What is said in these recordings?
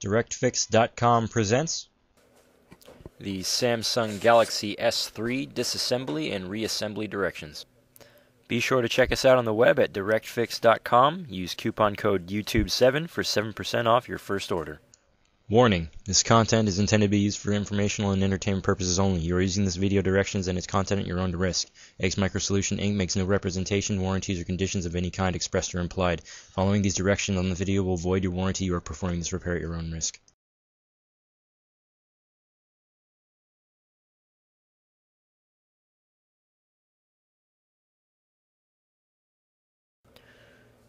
DirectFix.com presents the Samsung Galaxy S3 disassembly and reassembly directions. Be sure to check us out on the web at DirectFix.com. Use coupon code YouTube7 for 7% off your first order. Warning: this content is intended to be used for informational and entertainment purposes only. You are using this video directions and its content at your own risk. X Microsolution Inc. makes no representation, warranties, or conditions of any kind expressed or implied. Following these directions on the video will void your warranty. You are performing this repair at your own risk.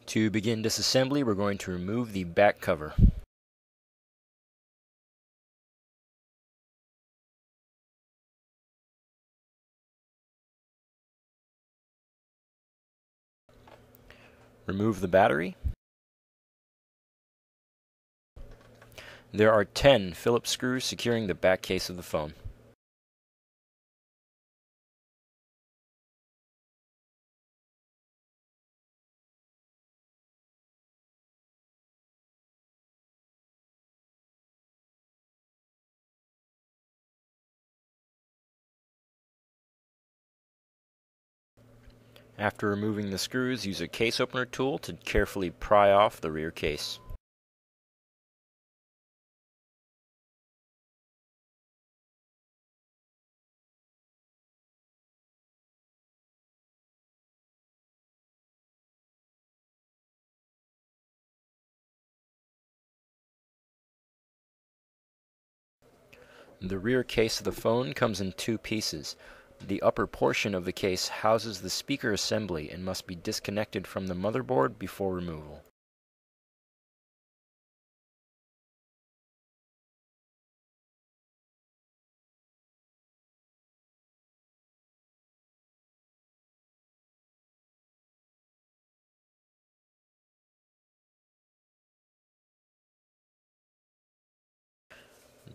To begin disassembly, we're going to remove the back cover. Remove the battery. There are 10 Phillips screws securing the back case of the phone. After removing the screws, use a case opener tool to carefully pry off the rear case. The rear case of the phone comes in two pieces. The upper portion of the case houses the speaker assembly and must be disconnected from the motherboard before removal.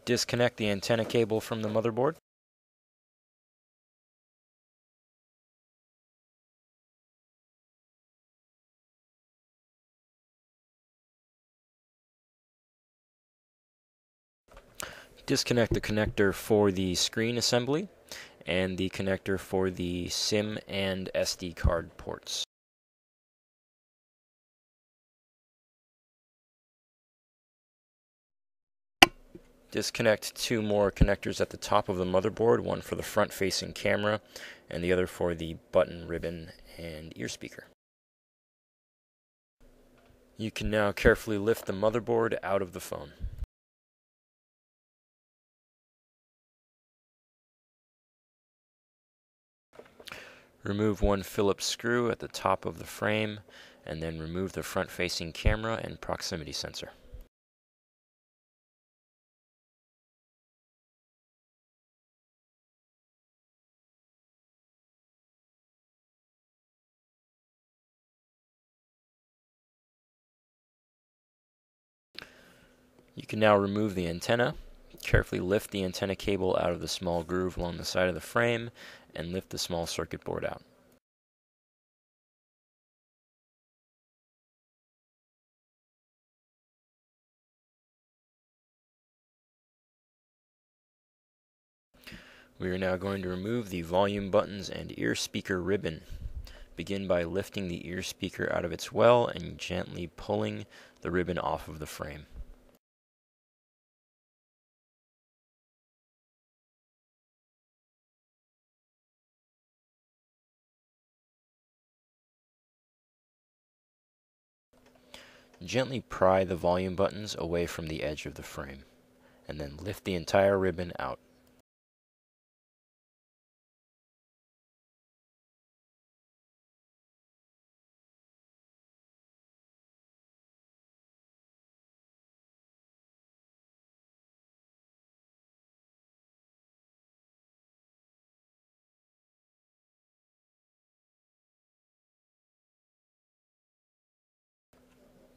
Disconnect the antenna cable from the motherboard. Disconnect the connector for the screen assembly and the connector for the SIM and SD card ports. Disconnect two more connectors at the top of the motherboard, one for the front-facing camera and the other for the button, ribbon, and ear speaker. You can now carefully lift the motherboard out of the phone. Remove one Phillips screw at the top of the frame, and then remove the front-facing camera and proximity sensor. You can now remove the antenna. Carefully lift the antenna cable out of the small groove along the side of the frame and lift the small circuit board out. We are now going to remove the volume buttons and ear speaker ribbon. Begin by lifting the ear speaker out of its well and gently pulling the ribbon off of the frame. Gently pry the volume buttons away from the edge of the frame, and then lift the entire ribbon out.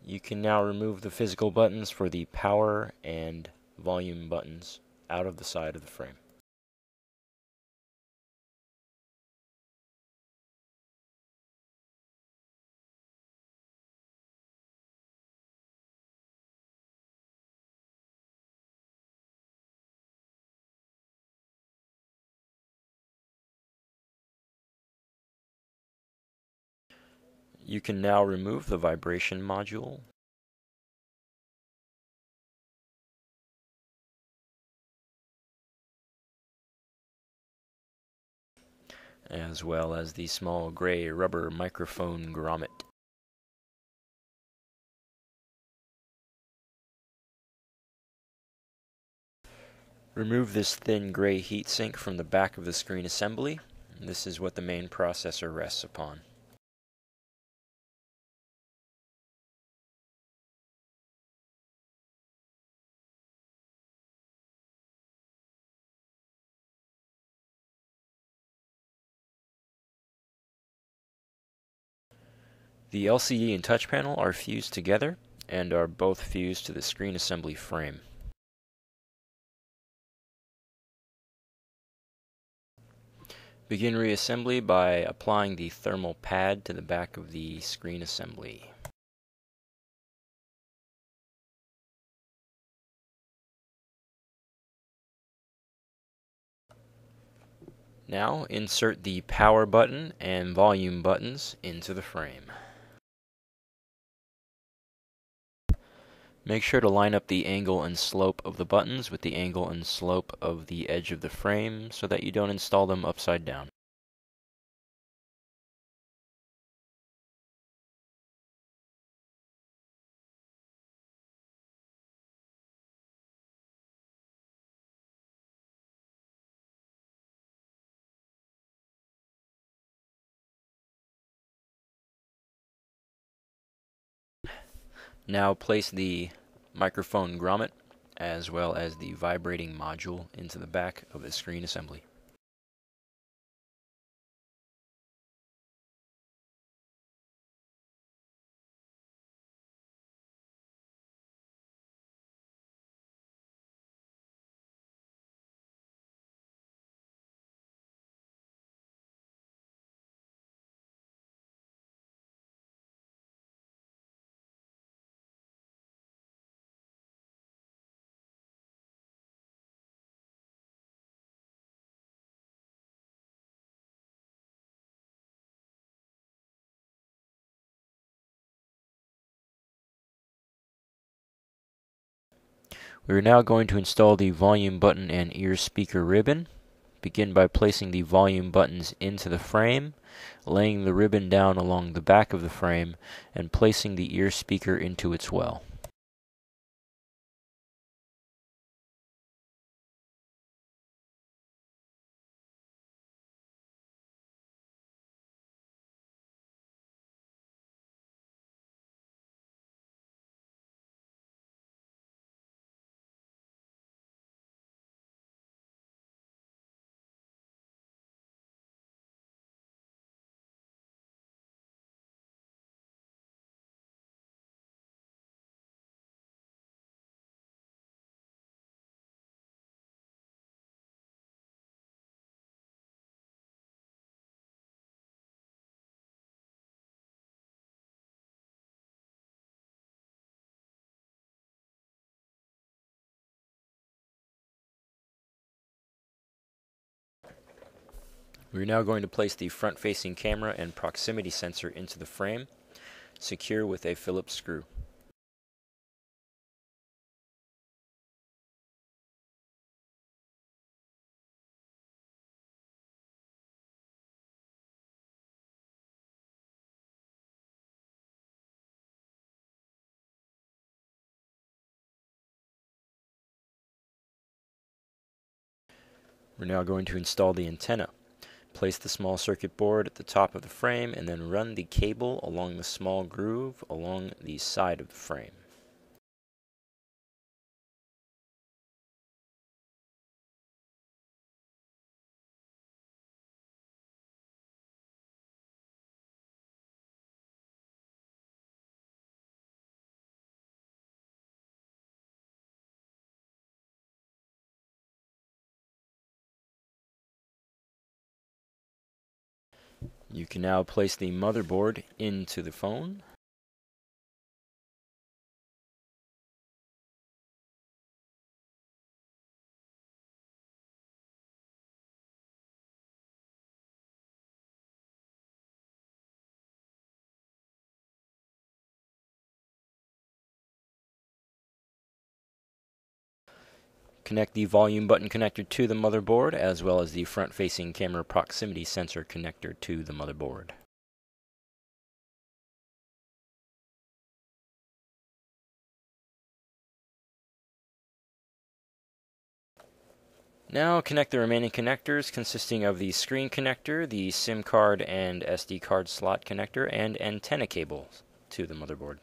You can now remove the physical buttons for the power and volume buttons out of the side of the frame. You can now remove the vibration module, as well as the small gray rubber microphone grommet. Remove this thin gray heatsink from the back of the screen assembly. This is what the main processor rests upon. The LCD and touch panel are fused together and are both fused to the screen assembly frame. Begin reassembly by applying the thermal pad to the back of the screen assembly. Now insert the power button and volume buttons into the frame. Make sure to line up the angle and slope of the buttons with the angle and slope of the edge of the frame so that you don't install them upside down. Now place the microphone grommet as well as the vibrating module into the back of the screen assembly. We are now going to install the volume button and ear speaker ribbon. Begin by placing the volume buttons into the frame, laying the ribbon down along the back of the frame, and placing the ear speaker into its well. We're now going to place the front-facing camera and proximity sensor into the frame, secure with a Phillips screw. We're now going to install the antenna. Place the small circuit board at the top of the frame and then run the cable along the small groove along the side of the frame. You can now place the motherboard into the phone. Connect the volume button connector to the motherboard, as well as the front-facing camera proximity sensor connector to the motherboard. Now connect the remaining connectors, consisting of the screen connector, the SIM card and SD card slot connector, and antenna cables to the motherboard.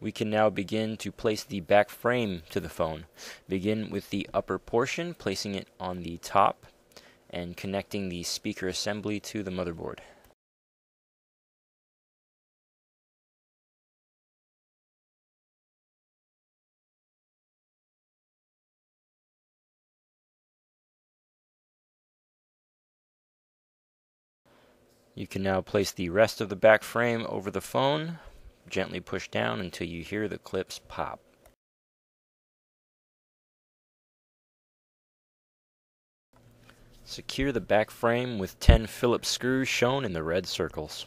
We can now begin to place the back frame to the phone. Begin with the upper portion, placing it on the top and connecting the speaker assembly to the motherboard. You can now place the rest of the back frame over the phone. Gently push down until you hear the clips pop. Secure the back frame with 10 Phillips screws shown in the red circles.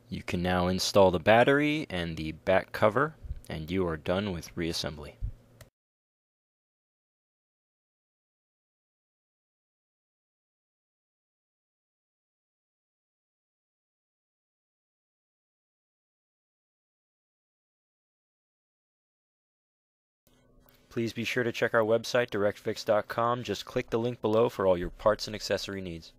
You can now install the battery and the back cover, and you are done with reassembly. Please be sure to check our website, directfix.com. Just click the link below for all your parts and accessory needs.